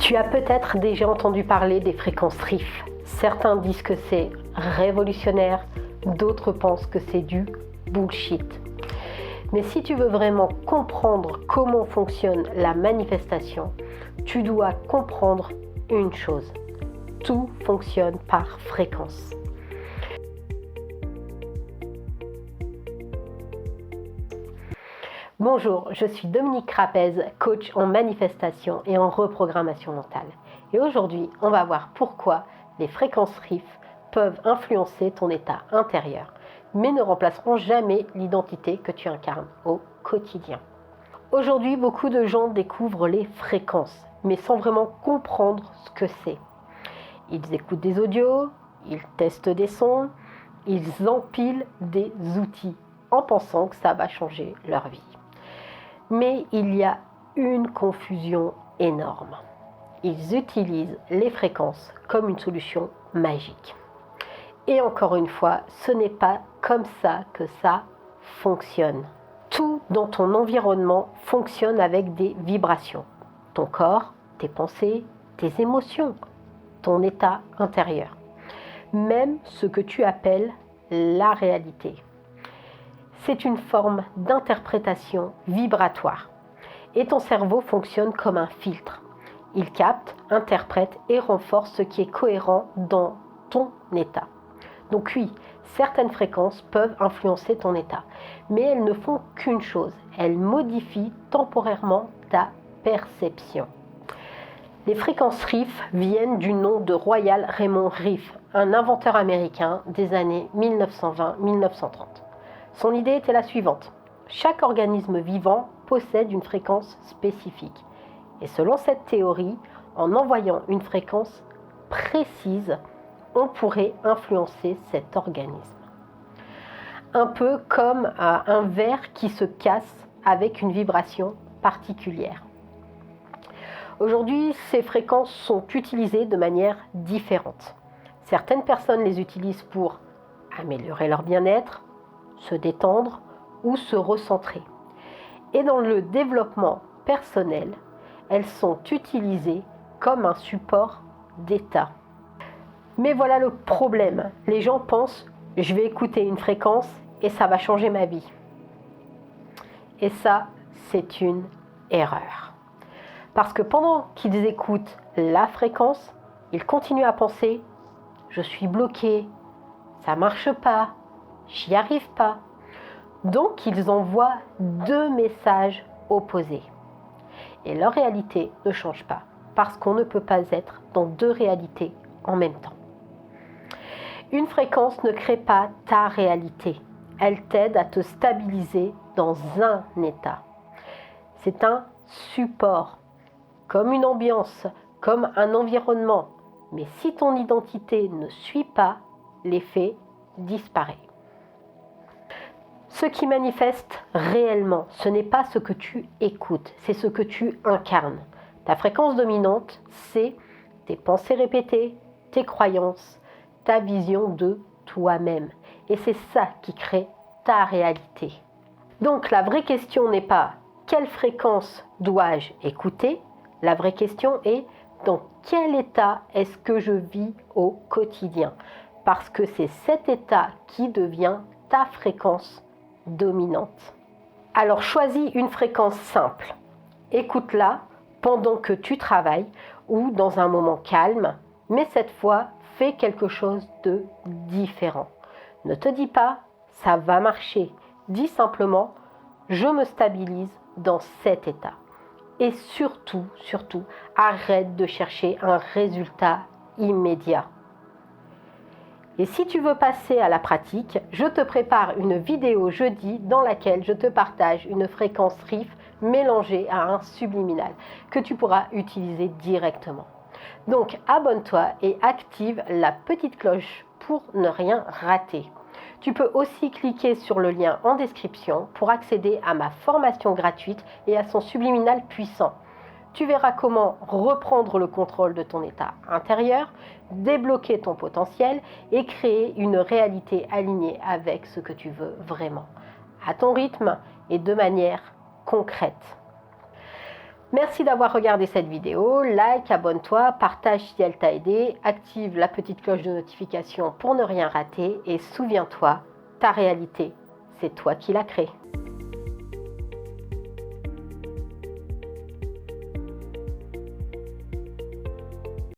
Tu as peut-être déjà entendu parler des fréquences RIF. Certains disent que c'est révolutionnaire, d'autres pensent que c'est du bullshit. Mais si tu veux vraiment comprendre comment fonctionne la manifestation, tu dois comprendre une chose. Tout fonctionne par fréquence. Bonjour, je suis Dominique Rapez, coach en manifestation et en reprogrammation mentale. Et aujourd'hui, on va voir pourquoi les fréquences RIF peuvent influencer ton état intérieur, mais ne remplaceront jamais l'identité que tu incarnes au quotidien. Aujourd'hui, beaucoup de gens découvrent les fréquences, mais sans vraiment comprendre ce que c'est. Ils écoutent des audios, ils testent des sons, ils empilent des outils en pensant que ça va changer leur vie. Mais il y a une confusion énorme. Ils utilisent les fréquences comme une solution magique. Et encore une fois, ce n'est pas comme ça que ça fonctionne. Tout dans ton environnement fonctionne avec des vibrations. Ton corps, tes pensées, tes émotions, ton état intérieur. Même ce que tu appelles la réalité. C'est une forme d'interprétation vibratoire. Et ton cerveau fonctionne comme un filtre. Il capte, interprète et renforce ce qui est cohérent dans ton état. Donc oui, certaines fréquences peuvent influencer ton état, mais elles ne font qu'une chose, elles modifient temporairement ta perception. Les fréquences RIF viennent du nom de Royal Raymond Rife, un inventeur américain des années 1920-1930. Son idée était la suivante. Chaque organisme vivant possède une fréquence spécifique. Et selon cette théorie, en envoyant une fréquence précise, on pourrait influencer cet organisme. Un peu comme un verre qui se casse avec une vibration particulière. Aujourd'hui, ces fréquences sont utilisées de manière différente. Certaines personnes les utilisent pour améliorer leur bien-être, se détendre ou se recentrer. Et dans le développement personnel, elles sont utilisées comme un support d'état. Mais voilà le problème. Les gens pensent « je vais écouter une fréquence et ça va changer ma vie ». Et ça, c'est une erreur. Parce que pendant qu'ils écoutent la fréquence, ils continuent à penser « je suis bloqué, ça marche pas, j'y arrive pas ». Donc, ils envoient deux messages opposés. Et leur réalité ne change pas, parce qu'on ne peut pas être dans deux réalités en même temps. Une fréquence ne crée pas ta réalité. Elle t'aide à te stabiliser dans un état. C'est un support, comme une ambiance, comme un environnement. Mais si ton identité ne suit pas, l'effet disparaît. Ce qui manifeste réellement, ce n'est pas ce que tu écoutes, c'est ce que tu incarnes. Ta fréquence dominante, c'est tes pensées répétées, tes croyances, ta vision de toi-même. Et c'est ça qui crée ta réalité. Donc la vraie question n'est pas quelle fréquence dois-je écouter? La vraie question est dans quel état est-ce que je vis au quotidien? Parce que c'est cet état qui devient ta fréquence dominante. Alors choisis une fréquence simple. Écoute-la pendant que tu travailles ou dans un moment calme, mais cette fois, fais quelque chose de différent. Ne te dis pas « ça va marcher ». Dis simplement « je me stabilise dans cet état ». Et surtout, arrête de chercher un résultat immédiat. Et si tu veux passer à la pratique, je te prépare une vidéo jeudi dans laquelle je te partage une fréquence RIF mélangée à un subliminal que tu pourras utiliser directement. Donc abonne-toi et active la petite cloche pour ne rien rater. Tu peux aussi cliquer sur le lien en description pour accéder à ma formation gratuite et à son subliminal puissant. Tu verras comment reprendre le contrôle de ton état intérieur, débloquer ton potentiel et créer une réalité alignée avec ce que tu veux vraiment, à ton rythme et de manière concrète. Merci d'avoir regardé cette vidéo, like, abonne-toi, partage si elle t'a aidé, active la petite cloche de notification pour ne rien rater et souviens-toi, ta réalité, c'est toi qui la crée.